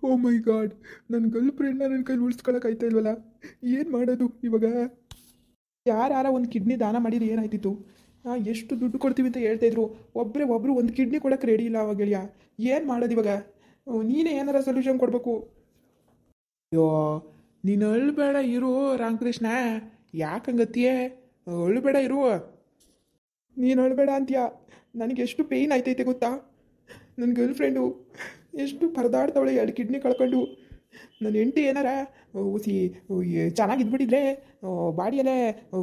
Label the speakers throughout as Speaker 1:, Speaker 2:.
Speaker 1: ಓ ಮೈ god, ನನ್ನ girl ಫ್ರೆಂಡ್ನ ನನ್ನ ಕೈಲಿ ಉಳಿಸ್ಕೊಳಕ್ಕಾಯ್ತಾ ಇಲ್ವಲ್ಲ. ಏನು ಮಾಡೋದು ಇವಾಗ? ಯಾರ ಒಂದು ಕಿಡ್ನಿ ದಾನ ಮಾಡಿದ್ರೆ ಏನಾಯ್ತಿತ್ತು? ಎಷ್ಟು ದುಡ್ಡು ಕೊಡ್ತೀವಿ ಅಂತ ಹೇಳ್ತಾಯಿದ್ರು. ಒಬ್ಬರು ಒಂದು ಕಿಡ್ನಿ ಕೊಡೋಕೆ ರೆಡಿ ಇಲ್ಲ ಅವಾಗ ಗೆಳೆಯ. ಏನು ಮಾಡೋದು ಇವಾಗ? ನೀನೇ ಏನಾರ ಸೊಲ್ಯೂಷನ್ ಕೊಡಬೇಕು. ಅಯ್ಯೋ, ನೀನು ಅಳ್ಬೇಡ ಇರು ರಾಮಕೃಷ್ಣ. ಯಾಕಂಗತ್ತಿಯೇ? ಅಳ್ಬೇಡ ಇರು. ನೀನು ಅಳ್ಬೇಡ ಅಂತೀಯ. ನನಗೆ ಎಷ್ಟು ಪೇಯ್ನ್ ಆಯ್ತೈತೆ ಗೊತ್ತಾ? ನನ್ನ ಗರ್ಲ್ ಫ್ರೆಂಡು ಎಷ್ಟು ಪರದಾಡ್ತವಳೆ 2 ಕಿಡ್ನಿ ಕಳ್ಕೊಂಡು. ನನ್ನ ಹೆಂಡತಿ ಏನಾರ ಹುಸಿ ಚೆನ್ನಾಗಿದ್ಬಿಟ್ಟಿದ್ರೆ, ಬಾಡಿಯಲ್ಲೇ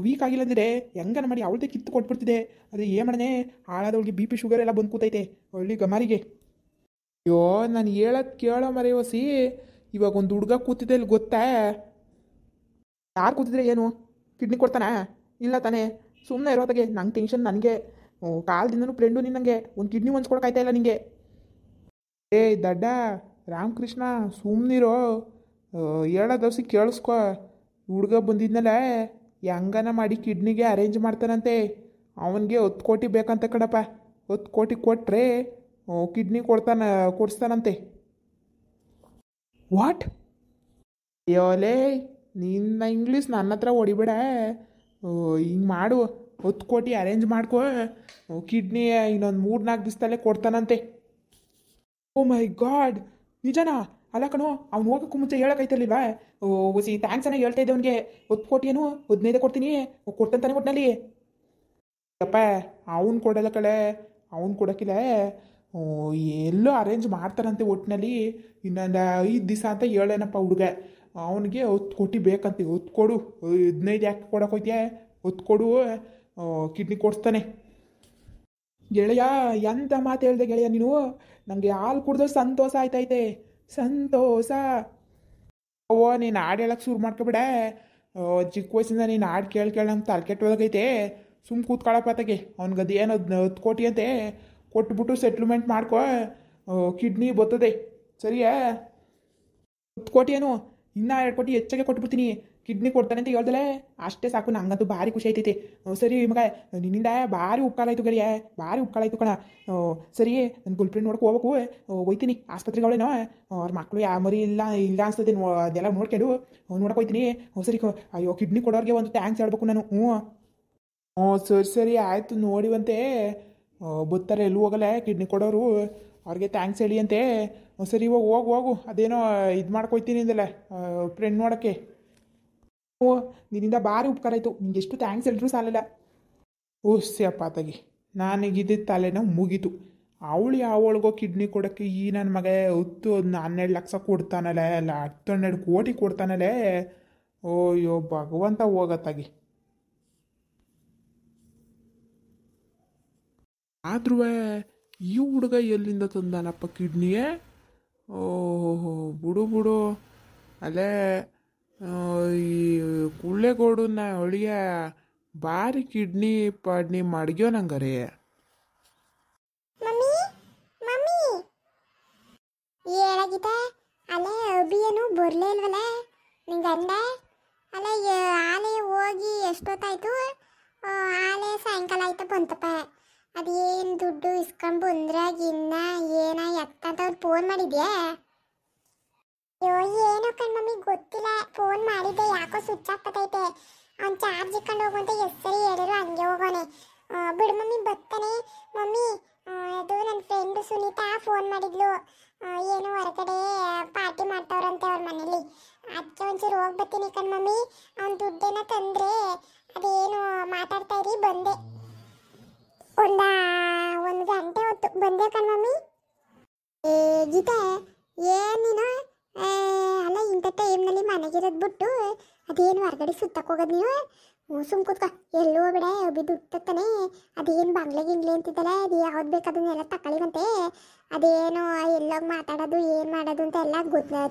Speaker 1: ವೀಕ್ ಆಗಿಲ್ಲ ಅಂದರೆ ಹೆಂಗನ ಮಾಡಿ ಅವಳದೇ ಕಿತ್ತು ಕೊಟ್ಬಿಡ್ತಿದೆ. ಅದೇ ಏನು ಮಾಡನೆ, ಹಾಳಾದವಳಿಗೆ ಬಿ ಪಿ ಶುಗರ್ ಎಲ್ಲ ಬಂದು ಕೂತೈತೆ ಹಳ್ಳಿ ಗಮಾರಿಗೆ. ಅಯ್ಯೋ, ನಾನು ಹೇಳೋದು ಕೇಳೋ ಮರೆ ಹೊಸಿ. ಇವಾಗ ಒಂದು ಹುಡುಗ ಕೂತಿದೆ ಇಲ್ಲಿ ಗೊತ್ತಾ? ಯಾರು ಕೂತಿದ್ರೆ ಏನು? ಕಿಡ್ನಿ ಕೊಡ್ತಾನಾ? ಇಲ್ಲ ತಾನೇ. ಸುಮ್ಮನೆ ಇರೋದಾಗೆ ನಂಗೆ ಟೆನ್ಷನ್. ನನಗೆ ಕಾಲದಿಂದನೂ ಫ್ರೆಂಡು ನಿನ್ನಂಗೆ ಒಂದು ಕಿಡ್ನಿ ಹೊಂಚ್ಕೊಳಕ್ಕಾಯ್ತಾ ಇಲ್ಲ ನಿನಗೆ. ಏಯ್ ದಡ್ಡ ರಾಮಕೃಷ್ಣ, ಸುಮ್ಮನಿರೋ. ಹೇಳೋದವಸಿ ಕೇಳಿಸ್ಕೊ. ಹುಡುಗ ಬಂದಿದ್ನಲ್ಲ, ಹೆಂಗನ ಮಾಡಿ ಕಿಡ್ನಿಗೆ ಅರೇಂಜ್ ಮಾಡ್ತಾನಂತೆ. ಅವನಿಗೆ 10 ಕೋಟಿ ಬೇಕಂತ ಕಣಪ್ಪ. 10 ಕೋಟಿ ಕೊಟ್ಟರೆ ಕಿಡ್ನಿ ಕೊಡಿಸ್ತಾನಂತೆ. ವಾಟ್? ಅಯ್ಯೋಲೇ, ನಿನ್ನ ಇಂಗ್ಲೀಷ್ ನನ್ನ ಹತ್ರ ಹೊಡಿಬೇಡ. ಹಿಂಗೆ ಮಾಡು, 10 ಕೋಟಿ ಅರೇಂಜ್ ಮಾಡ್ಕೊ. ಕಿಡ್ನಿ ಇನ್ನೊಂದು 3-4 ದಿವಸದಲ್ಲೇ ಕೊಡ್ತಾನಂತೆ. ಓ ಮೈ ಗಾಡ್, ನಿಜನಾ? ಅಲ್ಲ ಕಣೋ, ಅವ್ನು ಹೋಗೋಕ್ಕೂ ಮುಂಚೆ ಹೇಳೋಕ್ಕಾಯ್ತಿರ್ಲಿಲ್ವಾ? ಹೊಸಿ ಥ್ಯಾಂಕ್ಸ್ ಅನ್ನ ಹೇಳ್ತಾ ಇದ್ದೆ ಅವನಿಗೆ. 10 ಕೋಟಿ ಏನು 15 ಕೊಡ್ತೀನಿ ಕೊಡ್ತಂತಾನೆ ಒಟ್ಟಿನಲ್ಲಿ. ಅಪ್ಪ, ಅವ್ನು ಕೊಡಲ್ಲ ಕಳೆ, ಅವ್ನು ಕೊಡೋಕ್ಕಿಲ್ಲ. ಎಲ್ಲೋ ಅರೇಂಜ್ ಮಾಡ್ತಾರಂತೆ ಒಟ್ಟಿನಲ್ಲಿ. ಇನ್ನೊಂದು 5 ದಿವಸ ಅಂತ ಹೇಳೇನಪ್ಪ ಹುಡುಗ. ಅವನಿಗೆ 10 ಕೋಟಿ ಬೇಕಂತೆ. 10 ಕೊಡು, 15 ಯಾಕೆ ಕೊಡೋಕೆ ಹೋಯ್ತೀಯ? 10 ಕೊಡು, ಕಿಡ್ನಿ ಕೊಡಿಸ್ತಾನೆ. ಗೆಳೆಯ, ಎಂತ ಮಾತು ಹೇಳಿದೆ ಗೆಳೆಯ ನೀನು. ನನಗೆ ಹಾಲು ಕುಡಿದ್ರೆ ಸಂತೋಷ ಆಯ್ತೈತೆ, ಸಂತೋಷ. ಓ, ನೀನು ಹಾಡು ಹೇಳಕ್ಕೆ ಶುರು ಮಾಡ್ಕೊಬೇಡ. ಚಿಕ್ಕ ವಯಸ್ಸಿಂದ ನೀನು ಹಾಡು ಕೇಳಿ ನಮ್ಗೆ ತಲೆ ಕೆಟ್ಟೋದಾಗೈತೆ. ಸುಮ್ಮ ಕೂತ್ಕೊಳ್ಳಪ್ಪತ್ತಾಗೆ. ಅವ್ನಿಗೆ ಅದೇನು 10 ಕೋಟಿ ಅಂತೆ ಕೊಟ್ಬಿಟ್ಟು ಸೆಟ್ಲ್ಮೆಂಟ್ ಮಾಡ್ಕೊ. ಕಿಡ್ನಿ ಬರ್ತದೆ, ಸರಿಯಾ? 10 ಕೋಟಿ ಏನು, ಇನ್ನೂ 2 ಕೋಟಿ ಹೆಚ್ಚಾಗೆ ಕೊಟ್ಬಿಡ್ತೀನಿ. ಕಿಡ್ನಿ ಕೊಡ್ತಾನೆ ಅಂತ ಹೇಳ್ದಲೆ, ಅಷ್ಟೇ ಸಾಕು. ನಂಗಂತೂ ಭಾರಿ ಖುಷಿ ಆಯ್ತೈತೆ. ಸರಿ ಮಗ, ನಿನ್ನಿಂದ ಭಾರಿ ಉಪಕಾರ ಆಯಿತು ಗೆಳೆಯ, ಭಾರಿ ಉಪಕಾರ ಆಯಿತು ಕಣ. ಸರಿ, ನನ್ನ ಗರ್ಲ್ ಫ್ರೆಂಡ್ ನೋಡಕ್ಕೆ ಹೋಗ್ಬೇಕು. ಹೋಯ್ತೀನಿ ಆಸ್ಪತ್ರೆಗಳೇನೋ. ಅವ್ರ ಮಕ್ಕಳು ಯಾವ ಮರಿ ಇಲ್ಲ ಇಲ್ಲ ಅನ್ಸ್ತದೆ. ಅದೆಲ್ಲ ನೋಡ್ಕೊಂಡು ನೋಡಕ್ಕೆ ಹೋಯ್ತೀನಿ. ಸರಿ, ಅಯ್ಯೋ ಕಿಡ್ನಿ ಕೊಡೋರಿಗೆ ಒಂದು ಥ್ಯಾಂಕ್ಸ್ ಹೇಳ್ಬೇಕು ನಾನು. ಸರಿ ಸರಿ ಆಯಿತು, ನೋಡಿವಂತೆ. ಬರ್ತಾರೆ, ಎಲ್ಲೂ ಹೋಗಲ್ಲ ಕಿಡ್ನಿ ಕೊಡೋರು. ಅವ್ರಿಗೆ ಥ್ಯಾಂಕ್ಸ್ ಹೇಳಿ ಅಂತೆ. ಸರಿ, ಇವಾಗ ಹೋಗು. ಅದೇನೋ ಇದು ಮಾಡ್ಕೊಯ್ತೀನಿ ಅಂದಲ್ಲ ಫ್ರೆಂಡ್ ನೋಡೋಕ್ಕೆ. ನಿನ್ನಿಂದ ಭಾರಿ ಉಪಕಾರ ಆಯಿತು. ನಿಂಗೆ ಎಷ್ಟು ಥ್ಯಾಂಕ್ಸ್ ಹೇಳಿದ್ರು ಸಾಲಲ್ಲ. ಓಸ್ಯಪ್ಪ ತಾಗಿ, ನನಗಿದ್ದ ತಲೆನೋ ಮುಗೀತು. ಅವಳಿಗೋ ಕಿಡ್ನಿ ಕೊಡೋಕ್ಕೆ ಈ ನನ್ನ ಮಗ 10-12 ಲಕ್ಷ ಕೊಡ್ತಾನಲ್ಲ, ಅಲ್ಲ 10-12 ಕೋಟಿ ಕೊಡ್ತಾನಲ್ಲೇ. ಓಯ್ಯೋ ಭಗವಂತ, ಹೋಗತ್ತಾಗಿ. ಆದ್ರೂ ಈ ಹುಡುಗ ಎಲ್ಲಿಂದ ತಂದಾನಪ್ಪ ಕಿಡ್ನಿಯೇ? ಓಹೋ, ಬಿಡು. ಅಲ್ಲೇ ಈ ಕುಳ್ಳೆಗೋಡನ್ನ ಅಳಿಯ ಭಾರಿ ಕಿಡ್ನಿ ಪಾಡ್ನಿ ಮಡ್ಗ್ಯೋ ನಂಗಾರೆ.
Speaker 2: ಏನಾಗಿದೆ? ಅಲ್ಲೇ ಅಭಿಯನು ಬರ್ಲೇ ಇಲ್ವಲ್ಲ ನಿಂಗೆ ಗಂಡ? ಅಲ್ಲ, ಆಲೆ ಹೋಗಿ ಎಷ್ಟೊತ್ತಾಯ್ತು? ಆಲೆ ಸಾಯಂಕಾಲ ಆಯ್ತು ಬಂತಪ್ಪ. ಅದೇನು ದುಡ್ಡು ಇಸ್ಕೊಂಡು ಬಂದ್ರಾಗಿನ್ನ ಏನ ಎತ್ತಂತ ಅವ್ರು ಫೋನ್ ಮಾಡಿದ್ಯಾ? ಅಯ್ಯೋ, ಏನೋ ಕಣ್ಮಮ್ಮಿ ಗೊತ್ತಿಲ್ಲ. ಫೋನ್ ಮಾಡಿದ್ದೆ, ಯಾಕೋ ಸ್ವಿಚ್ ಆಫ್ ಬತ್ತೈತೆ. ಅವ್ನು ಚಾರ್ಜ್ ಇಕ್ಕೊಂಡು ಹೋಗುವಂತ ಎಷ್ಟು ಸರಿ ಹೇಳಿದ್ರು ಹಂಗೆ ಹೋಗೋನೆ. ಬಿಡು ಮಮ್ಮಿ, ಬರ್ತಾನೆ. ಮಮ್ಮಿ, ಅದು ನನ್ನ ಫ್ರೆಂಡು ಸುನೀತಾ ಫೋನ್ ಮಾಡಿದ್ಲು. ಏನು ಹೊರಗಡೆ ಪಾರ್ಟಿ ಮಾಡ್ತಾವ್ರಂತೆ ಅವ್ರ ಮನೇಲಿ. ಅದಕ್ಕೆ ಒಂಚೂರು ಹೋಗಿ ಬರ್ತೀನಿ ಕಣ್ಮಮ್ಮಿ. ಅವ್ನು ದುಡ್ಡೇನ ತಂದ್ರೆ ಅದೇನು ಮಾತಾಡ್ತಾ ಇರಿ, ಬಂದೆ. ಒಂದು ಗಂಟೆ ಹೊತ್ತು ಬಂದೆ ಕಣ್ಮಮ್ಮಿ. ಗೀತೆ, ಏನು ನೀನು? ಅಲ್ಲ, ಇಂಥ ಟೈಮ್ನಲ್ಲಿ ಮನೆಗಿರೋದು ಬಿಟ್ಟು ಅದೇನು ಹೊರಗಡೆ ಸುತ್ತಕ್ಕೆ ಹೋಗೋದು ನೀನು? ಸುಮ್ ಕೂತ್ಕ, ಎಲ್ಲೂ ಹೋಗ್ಬೇಡ. ಅಭಿ ದುಡ್ಡು ತತ್ತಾನೆ. ಅದೇನು ಬಂಗ್ಲೆ ಗಿಂಗ್ಲೆ ಅಂತಿದ್ದಲ್ಲ, ಅದು ಯಾವ್ದು ಬೇಕು ಅದನ್ನೆಲ್ಲ ತಗೊಳ್ಳಿವಂತೆ. ಅದೇನು ಎಲ್ಲೋಗಿ ಮಾತಾಡೋದು ಏನು ಮಾಡೋದು ಅಂತ ಎಲ್ಲ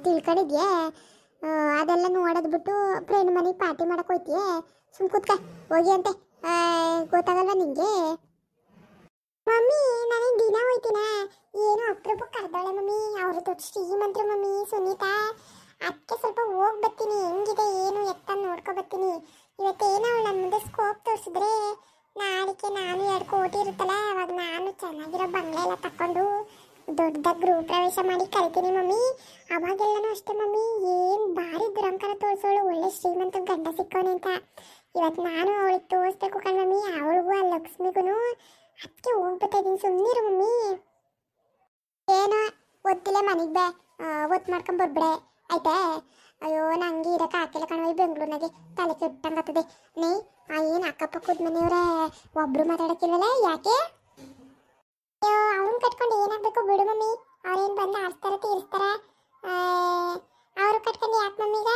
Speaker 2: ತಿಳ್ಕೊಂಡಿದ್ಯಾ? ಅದೆಲ್ಲ ನೋಡೋದು ಬಿಟ್ಟು ಫ್ರೆಂಡ್ ಮನೆಗೆ ಪಾರ್ಟಿ ಮಾಡಕ್ಕೆ ಹೋಯ್ತೀಯ? ಸುಮ್ ಕೂತ್ಕ, ಹೋಗಿ ಅಂತೆ. ಗೊತ್ತಾಗಲ್ವ ನಿಂಗೆ? ಮಮ್ಮಿ, ನನಗೆ ದಿನ ಹೋಯ್ತೀನ. ಏನು ಅಪ್ರೂಪಕ್ಕೆ ಕರೆದಾಳೆ ಮಮ್ಮಿ. ಅವರು ದೊಡ್ಡ ಶ್ರೀಮಂತರು ಮಮ್ಮಿ, ಸುನೀತಾ. ಅದಕ್ಕೆ ಸ್ವಲ್ಪ ಹೋಗಿ ಬರ್ತೀನಿ. ಹೆಂಗಿದೆ ಏನು ಎತ್ತ ನೋಡ್ಕೊ ಬರ್ತೀನಿ. ಇವತ್ತೇನೋ ಅವಳು ನನ್ನ ಮುಂದೆ ಸ್ಕೋಪ್ ತೋರಿಸಿದ್ರೆ ನಾಳೆಗೆ ನಾನು 2 ಕೋಟಿ ಇರುತ್ತಲ್ಲ ಅವಾಗ ನಾನು ಚೆನ್ನಾಗಿರೋ ಬಂಗ್ಲೆ ಎಲ್ಲ ತಕೊಂಡು ದೊಡ್ಡ ಗೃಹ ಪ್ರವೇಶ ಮಾಡಿ ಕರಿತೀನಿ ಮಮ್ಮಿ. ಅವಾಗೆಲ್ಲನೂ ಅಷ್ಟೇ ಮಮ್ಮಿ, ಏನು ಭಾರಿ ದುರಂಕಾರ ತೋರಿಸೋಳು, ಒಳ್ಳೆ ಶ್ರೀಮಂತ ಗಂಡ ಸಿಕ್ಕೋನೆ ಅಂತ. ಇವತ್ತು ನಾನು ಅವಳಿಗೆ ತೋರಿಸ್ಬೇಕು ಕಣ್ ಮಮ್ಮಿ, ಅವಳಿಗೂ ಆ ಲಕ್ಷ್ಮಿಗೂ. ಅದಕ್ಕೆ ಹೋಗ್ಬಿಡ್ತಾ ಇದ್ದೀನಿ, ಸುಮ್ಮನಿರು ಮಮ್ಮಿ. ಏನೋ ಒತ್ತಿಲ್ಲ ಮನೆಗೆ ಬೇ, ಒತ್ತು ಮಾಡ್ಕೊಂಡು ಬರ್ಬಿಡೆ ಆಯ್ತಾ. ಅಯ್ಯೋ ನಂಗೆ ಇರಕ್ಕೆ ಹಾಕಿಲ್ಲ ಕಣವ ಈ ಬೆಂಗಳೂರಿನಾಗೆ, ತಲೆ ಕೆಟ್ಟಂಗತ್ತದೆ. ನೀ ಏನು ಅಕ್ಕಪಕ್ಕದ ಮನೆಯವರೇ ಒಬ್ರು ಮಾತಾಡೋಕ್ಕಿಲ್ವಲ್ಲ, ಯಾಕೆ? ಅಯ್ಯೋ ಅವ್ರನ್ನ ಕಟ್ಕೊಂಡು ಏನಾಗಬೇಕು ಬಿಡು ಮಮ್ಮಿ, ಅವ್ರೇನು ಬಂದು ಆಡ್ಸ್ತಾರ ತೀರಿಸ್ತಾರ. ಅವ್ರು ಕಟ್ಕೊಂಡು ಯಾಕೆ ಮಮ್ಮಿಗ?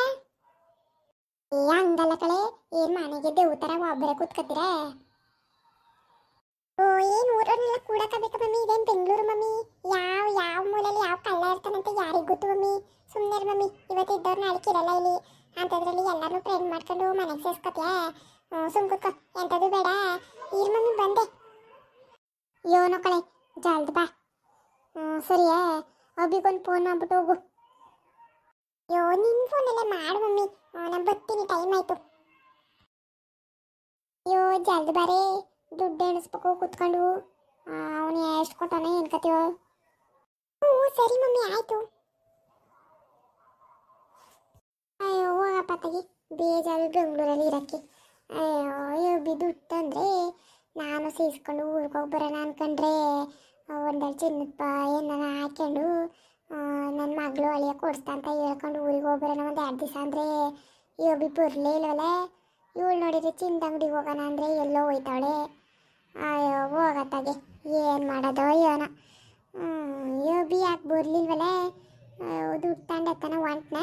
Speaker 2: ಹಂಗಲ್ಲ ಕಳೆ, ಏನು ಮನೆಗೆ ದೇವ್ ಥರ ಒಬ್ಬರೇ ಕೂತ್ಕೊತೀರ? ಓ ಏನು ಊರನ್ನೆಲ್ಲ ಕೂಡಕಬೇಕು ಮಮ್ಮಿ, ಇದೇನು ಬೆಂಗಳೂರು ಮಮ್ಮಿ? ಯಾವ ಮೂಲೆಯಲ್ಲಿ ಯಾವ ಕಳ್ಳ ಇರ್ತಾನಂತ ಯಾರಿಗೆ ಗೊತ್ತು ಮಮ್ಮಿ? ಸುಮ್ಮನೆ ಮಮ್ಮಿ, ಇವತ್ತು ಇದ್ದವ್ರು ನಾಳೆ ಇರಲ್ಲ ಇಲ್ಲಿ ಅಂಥದ್ರಲ್ಲಿ ಎಲ್ಲರೂ ಫ್ರೆಂಡ್ ಮಾಡ್ಕೊಂಡು ಮನೆಗೆ ಸೇರ್ಸ್ಕೊತೀಯ? ಸುಮ್ ಕೂತ್ಕೊ, ಎಂಥದ್ದು ಬೇಡ. ಇರ್ ಮಮ್ಮಿ ಬಂದೆ. ಯೋನೋ ಕಳೆ ಜಲ್ದಿ ಬಾ. ಸರಿಯಾ, ಅಭಿಗೊಂದು ಫೋನ್ ಮಾಡ್ಬಿಟ್ಟು ಹೋಗು. ಅಯ್ಯೋ ನಿನ್ನ ಫೋನಲ್ಲೇ ಮಾಡು ಮಮ್ಮಿ, ನಾನು ಬರ್ತೀನಿ, ಟೈಮ್ ಆಯಿತು. ಅಯ್ಯೋ ಜಲ್ದಿ ಬಾರೇ, ದುಡ್ಡು ಎಣಿಸ್ಬೇಕು ಕೂತ್ಕೊಂಡು. ಅವನು ಎಷ್ಟು ಕೊಟ್ಟವನ ಏನು ಕತೀವೋ? ಹ್ಞೂ ಸರಿ ಮಮ್ಮಿ ಆಯಿತು. ಅಯ್ಯೋ ಹೋಗಪ್ಪ ತಗಿ, ಬೇಜಾರು ಬೆಂಗಳೂರಲ್ಲಿ ಇರೋಕ್ಕೆ. ಅಯ್ಯೋ ದುಡ್ಡು ತಂದರೆ ನಾನು ಸೇರಿಸ್ಕೊಂಡು ಊರಿಗೆ ಹೋಗಿ ಬರೋಣ ಅನ್ಕೊಂಡ್ರೆ ಒಂದೆರಡು ಚಿನ್ನದ ಏನಾರ ಹಾಕ್ಕೊಂಡು ನನ್ನ ಮಗಳು ಅಳಿಯ ಕೊಡಿಸ್ತಾ ಅಂತ ಹೇಳ್ಕೊಂಡು ಊರಿಗೆ ಹೋಗಿ ಬರೋಣ ಒಂದು 2 ದಿವಸ ಅಂದರೆ ಯೋಬಿ ಬರಲೇ ಇಲ್ಲವಲ್ಲ. ಇವಳು ನೋಡಿದ್ರೆ ಚಿನ್ನದ ಅಂಗಡಿಗೆ ಹೋಗೋಣ ಅಂದರೆ ಎಲ್ಲೋ ಹೋಯ್ತಾವಳೆ. ಅಯ್ಯೋ ಹೋಗತ್ತಾಗೆ, ಏನು ಮಾಡೋದೋ ಏನೋ. ಯೋಬಿ ಯಾಕೆ ಬರಲಿಲ್ವಲ್ಲ? ದುಡ್ಡು ತಂಡತ್ತನ ಒಂಟ್ನ.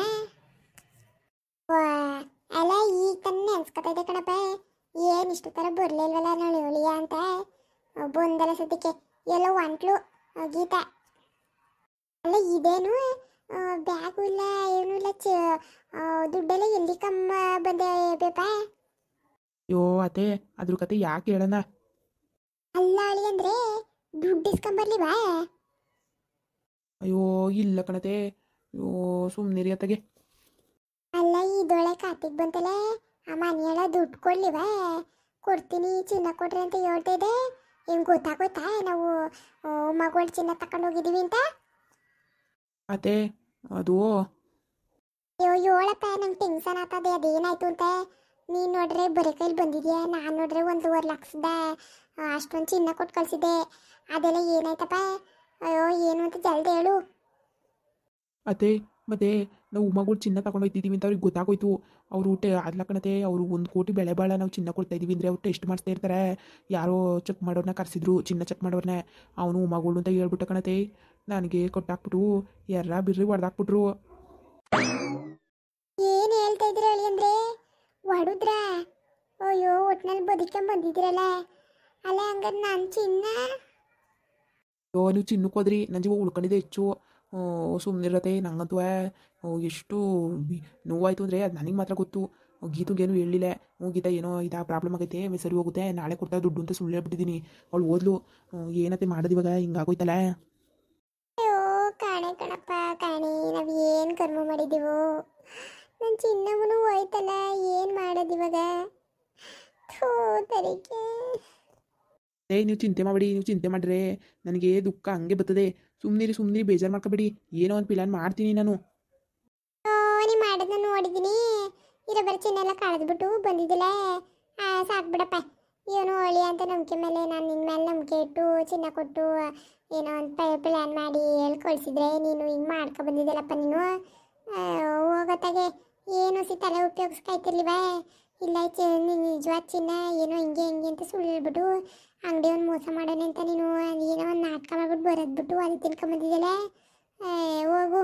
Speaker 2: ಅಲ್ಲ ಈಗ ತಾನೇ ನೆನ್ಸ್ಕೊತಾ ಇದೆ ಕಣಪ್ಪ, ಏನು ಇಷ್ಟು ಥರ ಬರಲಿಲ್ವಲ್ಲ ನಳಿಯ ಅಂತ. ಬಂದಲ್ಲ ಸದ್ಯಕ್ಕೆ ಎಲ್ಲೋ ಒಂಟ್ಲು ಗೀತಾ. ಅಲ್ಲ ಇದೇನು ಬ್ಯಾಗು ಇಲ್ಲ ಏನೂ ಇಲ್ಲ, ದುಡ್ಡೆಲ್ಲ ಎಲ್ಲಿ ಕಮ್ಮ ಬಂದೆ ಬೇಪ?
Speaker 1: ಅಯ್ಯೋ ಅದೇ ಅದ್ರ ಕತೆ ಯಾಕೆ ಹೇಳೋಣ?
Speaker 2: ಅಲ್ಲ ಅಳಿ ಅಂದರೆ ದುಡ್ಡು ಇಸ್ಕೊಂಬರ್ಲಿವಾ?
Speaker 1: ಅಯ್ಯೋ ಇಲ್ಲ ಕಣತೆ, ಅಯ್ಯೋ ಸುಮ್ಮನಿರಿ ಅತ್ತಗೆ.
Speaker 2: ಅಲ್ಲ ಇದೊಳೆ ಕಾರ್ತಿಕ್ ಬಂತಲ್ಲ, ಆ ಮನೆಯೆಲ್ಲ ದುಡ್ಡು ಕೊಡ್ಲಿವಾ? ಕೊಡ್ತೀನಿ ಚಿನ್ನ ಕೊಡ್ರಿ ಅಂತ ಹೇಳ್ತಾ ಇದೆ. ಏನು ಗೊತ್ತಾಗೋಯ್ತಾ ನಾವು ಮಗಳು ಚಿನ್ನ ತಗೊಂಡು ಹೋಗಿದ್ದೀವಿ ಅಂತ?
Speaker 1: ಅದೇ ಅದು
Speaker 2: ಅಯ್ಯೋ ಹೇಳಪ್ಪ, ನಂಗೆ ಟೆನ್ಷನ್ ಆಗ್ತದೆ, ಅದೇನಾಯ್ತು ಅಂತ. ನೀನು ನೋಡ್ರೆ ಬರೀ ಕೈಲಿ ಬಂದಿದ್ಯಾ, ನಾನು ನೋಡ್ರೆ 1.5 ಲಕ್ಷದ ಅಷ್ಟೊಂದು ಚಿನ್ನ ಕೊಟ್ಟು ಕಳಿಸಿದ್ದೆ. ಅದೆಲ್ಲ ಏನಾಯ್ತಪ್ಪ? ಅಯ್ಯೋ ಏನು ಅಂತ ಜಲ್ದಿ ಹೇಳು.
Speaker 1: ಅದೇ ಮತ್ತೆ ನಾವು ಉಮ್ಮಗಳು ಚಿನ್ನ ತಗೊಂಡೋಗ್ತಿದ್ದೀವಿ ಅಂತ ಅವ್ರಿಗೆ ಗೊತ್ತಾಗೋಯ್ತು. ಅವರು ಅಲ್ಲ ಕಣತೆ, ಅವರು 1 ಕೋಟಿ ಬೆಳೆ ಬಾಳ ನಾವು ಚಿನ್ನ ಕೊಡ್ತಾ ಇದ್ದೀವಿ ಅಂದರೆ ಅವ್ರು ಟೆಸ್ಟ್ ಮಾಡಿಸ್ತಾ ಇರ್ತಾರೆ. ಯಾರೋ ಚೆಕ್ ಮಾಡೋರನ್ನ ಕರೆಸಿದ್ರು, ಚಿನ್ನ ಚೆಕ್ ಮಾಡೋರನ್ನ. ಅವನು ಉಮ್ಮಗಳು ಅಂತ ಹೇಳ್ಬಿಟ್ಟ ಕಣತೆ, ನನಗೆ ಕೊಟ್ಟಾಕ್ಬಿಟ್ಟು ಎರ್ರ ಬಿರ್ರಿ ಹೊಡೆದಾಕ್ಬಿಟ್ರು.
Speaker 2: ಏನು ಹೇಳ್ತಾ ಇದ್ರಿ ಹೇಳಿ ಅಂದರೆ ಹೊಡುದ್ರ? ಅಯ್ಯೋ ಒಟ್ನಲ್ಲಿ ಬದುಕೊಂಡ್ ಬಂದಿದ್ದೀರಲ್ಲ. ಅಲ್ಲ ಹಂಗಾರೆ ನಾನು ಚಿನ್ನ?
Speaker 1: ಅಯ್ಯೋ ನೀವು ಚಿನ್ನಕ್ಕೆ ಹೋದ್ರಿ, ನನ್ನ ಜೀವ ಉಳ್ಕೊಂಡಿದೆ ಹೆಚ್ಚು. ಸುಮ್ಮನಿರತ್ತೆ. ನಂಗಂತೂ ಎಷ್ಟು ನೋವಾಯಿತು ಅಂದರೆ ಅದು ನನಗೆ ಮಾತ್ರ ಗೊತ್ತು. ಗೀತುಗೇನು ಹೇಳಿಲ್ಲ. ಗೀತಾ ಏನೋ ಇದಾ ಪ್ರಾಬ್ಲಮ್ ಆಗೈತೆ, ಸರಿ ಹೋಗುತ್ತೆ, ನಾಳೆ ಕೊಡ್ತಾ ದುಡ್ಡು ಅಂತ ಸುಳ್ಳು ಹೇಳ್ಬಿಟ್ಟಿದ್ದೀನಿ. ಅವಳು ಓದ್ಲು, ಏನತ್ತೆ ಮಾಡೋದು ಇವಾಗ? ಹಿಂಗಾಗೋಯ್ತಲ್ಲ.
Speaker 2: ಅಯ್ಯೋ ಕಾಣೆ ಕಣಪ್ಪ ಕಾಣೆ, ನಾವು ಏನು ಕರ್ಮ ಮಾಡಿದ್ದೀವೋ. ನನ್ನ ಚಿನ್ನವನು ಹೋಯ್ತಲ್ಲ, ಏನು ಮಾಡೋದು ಇವಾಗ? ಥೂ ತರಿಕೆ.
Speaker 1: ನೀವು ಚಿಂತೆ ಮಾಡಬೇಡಿ, ನೀವು ಚಿಂತೆ ಮಾಡಿದ್ರೆ ನನಗೆ ದುಃಖ ಹಂಗೆ ಬರ್ತದೆ. ಸುಮ್ಮನಿರಿ ಬೇಜಾರು ಮಾಡ್ಕೊಬೇಡಿ, ಏನೋ ಒಂದು ಪ್ಲಾನ್ ಮಾಡ್ತೀನಿ ನಾನು.
Speaker 2: ನೀ ಮಾಡೋದನ್ನ ನೋಡಿದ್ದೀನಿ, ಇರೋ ಬರೋ ಚಿನ್ನ ಎಲ್ಲ ಕಳೆದ್ಬಿಟ್ಟು ಬಂದಿದ್ದಿಲ್ಲ. ಸಾಕು ಬಿಡಪ್ಪ, ಏನೋ ಒಳ್ಳೆ ಅಂತ ನಂಬಿಕೆ ಮೇಲೆ ನಾನು ನಿನ್ನ ಮೇಲೆ ನಂಬಿಕೆ ಇಟ್ಟು ಚಿನ್ನ ಕೊಟ್ಟು ಏನೋ ಒಂದು ಪ್ಲ್ಯಾನ್ ಮಾಡಿ ಹೇಳಿ ಕಳಿಸಿದ್ರೆ ನೀನು ಹಿಂಗೆ ಮಾಡ್ಕೊ ಬಂದಿದ್ದಲ್ಲಪ್ಪ ನೀನು. ಹೋಗತ್ತಾಗೆ ಏನು ತಲೆ ಉಪಯೋಗಿಸ್ಕಾಯ್ತಿರ್ಲಿವ? ಇಲ್ಲ ನಿಜವಾದ ಚಿನ್ನ ಏನೋ ಹಿಂಗೆ ಅಂತ ಸುಳ್ಳು ಹೇಳ್ಬಿಟ್ಟು ಅಂಗಡಿ ಒಂದು ಮೋಸ ಮಾಡೋಣ ಅಂತ ನೀನು ಏನೋ ಒಂದು ನಾಟಕ ಮಾಡ್ಬಿಟ್ಟು ಬರೋದ್ಬಿಟ್ಟು ಅದು ತಿನ್ಕೊಂಬಂದಿದ್ದಲ್ಲ. ಹೋಗು.